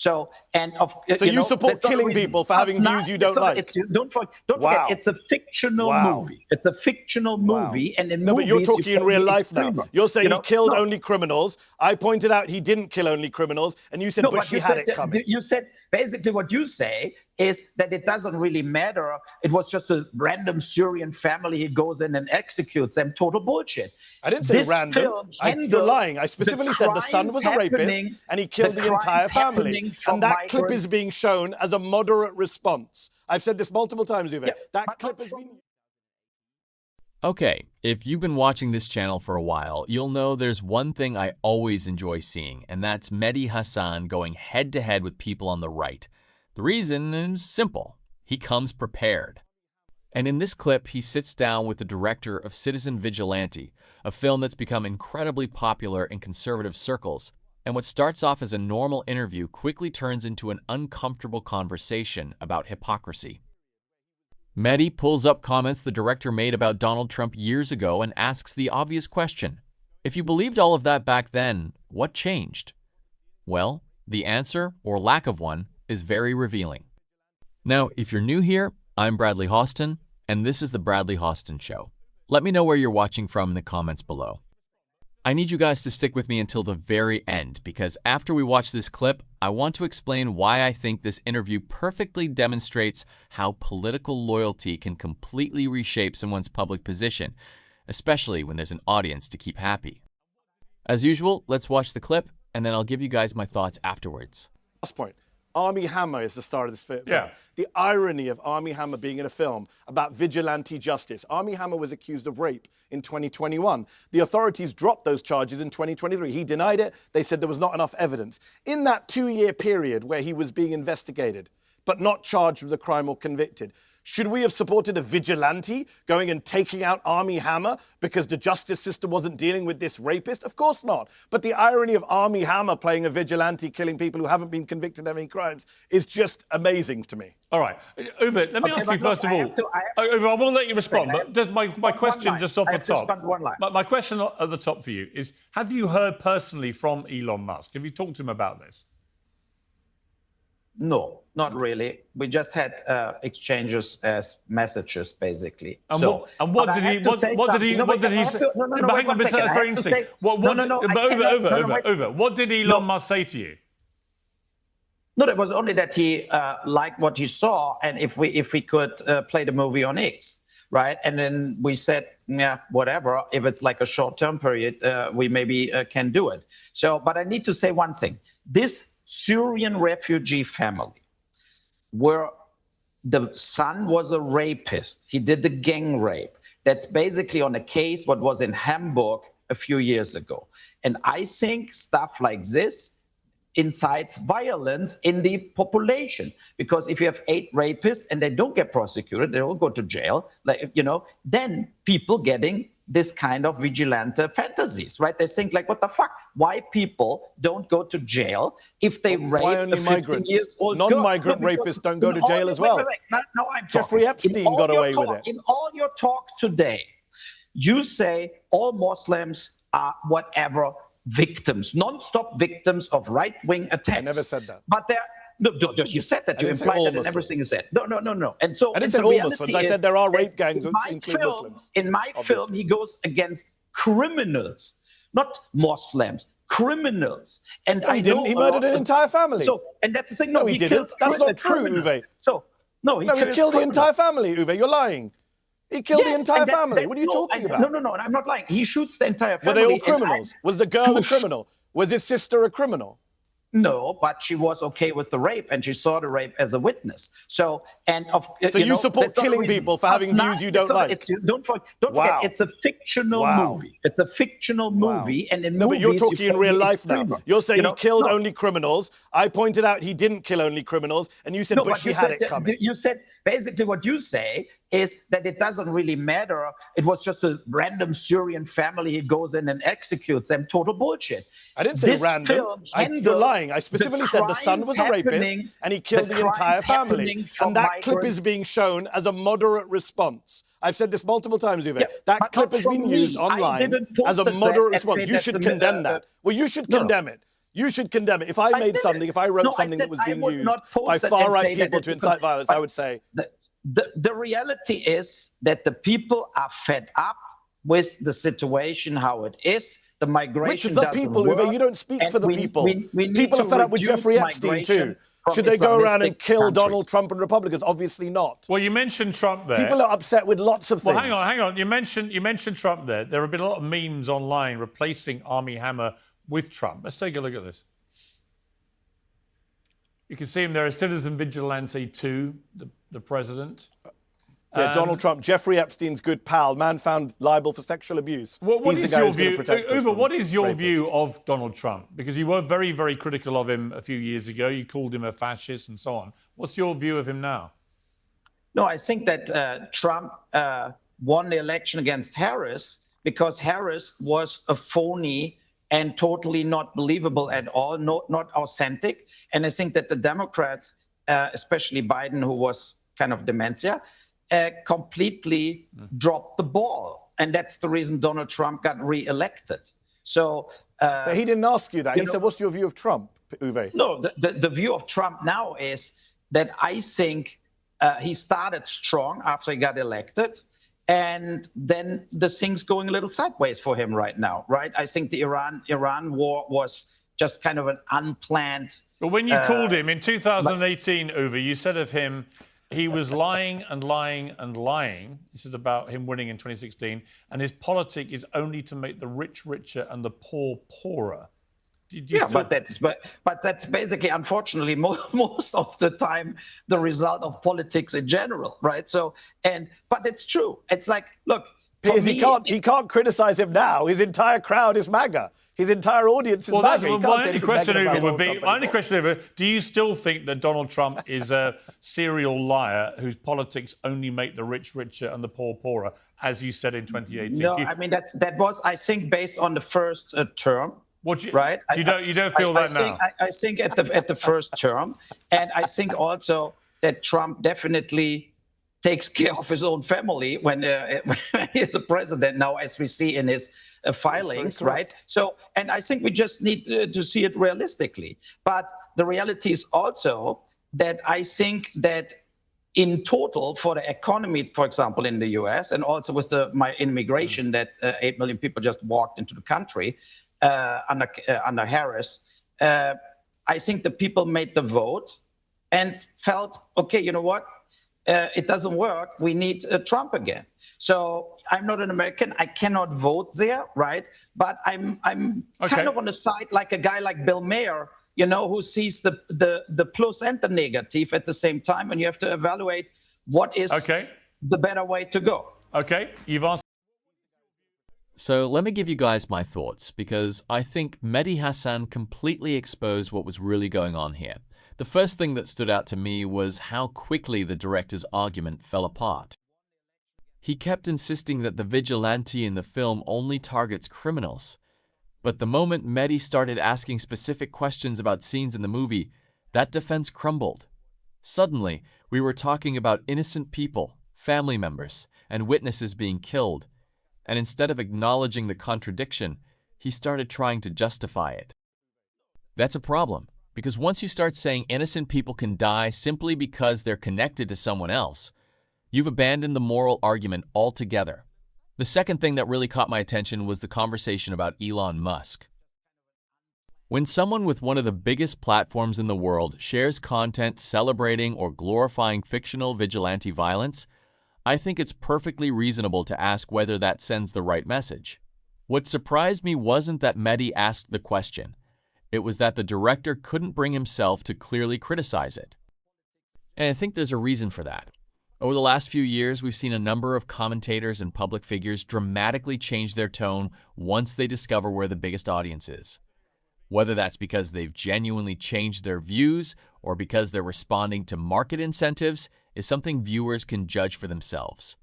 So, and of so you support killing people for having views you don't like. Don't forget, it's a fictional movie. It's a fictional movie, and in movies, but you're talking in real life now. You're saying he killed only criminals. I pointed out he didn't kill only criminals, and you said, but he had it coming. You said basically what you say is that it doesn't really matter. It was just a random Syrian family. He goes in and executes them. Total bullshit. I didn't say random. You're lying. I specifically said the son was a rapist and he killed the entire family. And that clip is being shown as a moderate response. I've said this multiple times, Uwe. Yeah, that clip has been... Okay, if you've been watching this channel for a while, you'll know there's one thing I always enjoy seeing, and that's Mehdi Hasan going head-to-head with people on the right. The reason is simple. He comes prepared. And in this clip, he sits down with the director of Citizen Vigilante, a film that's become incredibly popular in conservative circles. And what starts off as a normal interview quickly turns into an uncomfortable conversation about hypocrisy. Mehdi pulls up comments the director made about Donald Trump years ago and asks the obvious question. If you believed all of that back then, what changed? Well, the answer, or lack of one, is very revealing. Now, if you're new here, I'm Bradley Hostin, and this is The Bradley Hostin Show. Let me know where you're watching from in the comments below. I need you guys to stick with me until the very end, because after we watch this clip, I want to explain why I think this interview perfectly demonstrates how political loyalty can completely reshape someone's public position, especially when there's an audience to keep happy. As usual, let's watch the clip, and then I'll give you guys my thoughts afterwards. Last point. Armie Hammer is the star of this film. Yeah. The irony of Armie Hammer being in a film about vigilante justice. Armie Hammer was accused of rape in 2021. The authorities dropped those charges in 2023. He denied it. They said there was not enough evidence. In that 2-year period where he was being investigated, but not charged with a crime or convicted, should we have supported a vigilante going and taking out Armie Hammer because the justice system wasn't dealing with this rapist? Of course not. But the irony of Armie Hammer playing a vigilante, killing people who haven't been convicted of any crimes, is just amazing to me. All right. Uwe, let me ask you first of all. Uwe, I won't let you respond, but just my question just off the top. My question at the top for you is, have you heard personally from Elon Musk? Have you talked to him about this? No, not really. We just had exchanges as messages, basically. And what did he say? What did Elon Musk say to you? No, it was only that he liked what he saw, and if we could play the movie on X, right? And then we said, yeah, whatever. If it's like a short-term period, we maybe can do it. So, but I need to say one thing. This Syrian refugee family, where the son was a rapist. He did the gang rape. That's basically on a case what was in Hamburg a few years ago. And I think stuff like this incites violence in the population, because if you have 8 rapists and they don't get prosecuted, they don't go to jail, like, then people getting this kind of vigilante fantasies, right? They think like, what the fuck? Why people don't go to jail if they rape a 15-year-old girl? Non-migrant rapists don't go to jail as well. No, I'm Jeffrey Epstein got away with it. In all your talk today, you say all Muslims are whatever victims, non-stop victims of right-wing attacks. I never said that. But they're... No, you said that. You implied that in everything you said. No. And so I didn't say all Muslims. I said there are rape gangs which include Muslims. In my film, he goes against criminals, not Muslims, criminals. And no, he didn't. He murdered an entire family. So, and that's the thing. No, he didn't. That's not true, Uwe. So, he killed the entire family, Uwe. You're lying. He killed the entire family. What are you talking about? No, I'm not lying. He shoots the entire family. Were they all criminals? Was the girl a criminal? Was his sister a criminal? No, but she was okay with the rape, and she saw the rape as a witness. So you support killing people for having views you don't like. Don't forget, it's a fictional movie. It's a fictional movie, and in movies, but you're talking in real life now. You're saying he killed only criminals. I pointed out he didn't kill only criminals, and you said, but she had it coming. You said basically what you say is that it doesn't really matter. It was just a random Syrian family. He goes in and executes them. Total bullshit. I didn't say random. You're lying. I specifically said the son was a rapist and he killed the entire family. And that clip is being shown as a moderate response. I've said this multiple times, Uwe. That clip has been used online as a moderate response. You should condemn that. Well, you should condemn it. You should condemn it. If I made something, if I wrote something that was being used by far-right people to incite violence, I would say... The reality is that the people are fed up with the situation how it is. The migration doesn't work. Which is the people, Uwe? You don't speak for the people. People are fed up with Jeffrey Epstein too. Should they go around and kill Donald Trump and Republicans? Obviously not. Well, you mentioned Trump there. People are upset with lots of things. Well, hang on. You mentioned Trump there. There have been a lot of memes online replacing Armie Hammer with Trump. Let's take a look at this. You can see him there, a citizen vigilante to the president. Yeah, Donald Trump, Jeffrey Epstein's good pal, man found liable for sexual abuse. What is your view, Uwe, what is your view of Donald Trump? Because you were very, very critical of him a few years ago. You called him a fascist and so on. What's your view of him now? No, I think that Trump won the election against Harris because Harris was a phony and totally not believable at all, not authentic. And I think that the Democrats, especially Biden, who was kind of dementia, completely dropped the ball. And that's the reason Donald Trump got reelected. So but he didn't ask you that. He said, what's your view of Trump, Uwe? No, the view of Trump now is that I think he started strong after he got elected. And then the thing's going a little sideways for him right now, right? I think the Iran war was just kind of an unplanned... But when you called him in 2018, Uwe, you said of him, he was lying and lying and lying. This is about him winning in 2016. And his politic is only to make the rich richer and the poor poorer. But that's basically, unfortunately, most of the time the result of politics in general, right? So, but it's true. It's like, look, Piers, he can't criticize him now. His entire crowd is MAGA. His entire audience is MAGA. My only question, Uwe, do you still think that Donald Trump is a serial liar whose politics only make the rich richer and the poor poorer, as you said in 2018? No, I mean that was, I think, based on the first term. Right? You don't feel that now? I think at the first term, and I think also that Trump definitely takes care of his own family when he is a president now, as we see in his filings, right? So, and I think we just need to see it realistically. But the reality is also that I think that in total for the economy, for example, in the US, and also with my immigration that 8 million people just walked into the country, under Harris, I think the people made the vote and felt, okay, you know what? It doesn't work. We need Trump again. So I'm not an American. I cannot vote there, right? But I'm kind of on the side like a guy like Bill Maher, you know, who sees the plus and the negative at the same time, and you have to evaluate what is the better way to go. Okay, you've answered. So let me give you guys my thoughts, because I think Mehdi Hasan completely exposed what was really going on here. The first thing that stood out to me was how quickly the director's argument fell apart. He kept insisting that the vigilante in the film only targets criminals. But the moment Mehdi started asking specific questions about scenes in the movie, that defense crumbled. Suddenly, we were talking about innocent people, family members, and witnesses being killed. And instead of acknowledging the contradiction, he started trying to justify it. That's a problem, because once you start saying innocent people can die simply because they're connected to someone else, you've abandoned the moral argument altogether. The second thing that really caught my attention was the conversation about Elon Musk. When someone with one of the biggest platforms in the world shares content celebrating or glorifying fictional vigilante violence, I think it's perfectly reasonable to ask whether that sends the right message. What surprised me wasn't that Mehdi asked the question. It was that the director couldn't bring himself to clearly criticize it. And I think there's a reason for that. Over the last few years, we've seen a number of commentators and public figures dramatically change their tone once they discover where the biggest audience is. Whether that's because they've genuinely changed their views or because they're responding to market incentives is something viewers can judge for themselves.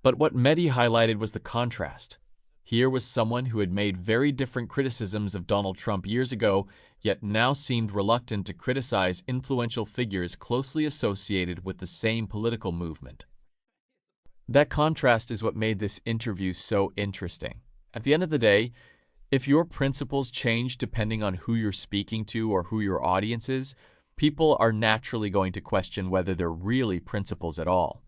But what Mehdi highlighted was the contrast. Here was someone who had made very different criticisms of Donald Trump years ago, yet now seemed reluctant to criticize influential figures closely associated with the same political movement. That contrast is what made this interview so interesting. At the end of the day, If your principles change depending on who you're speaking to or who your audience is, people are naturally going to question whether they're really principles at all.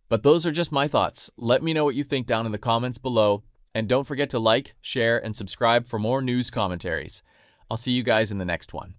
But those are just my thoughts. Let me know what you think down in the comments below. And don't forget to like, share, and subscribe for more news commentaries. I'll see you guys in the next one.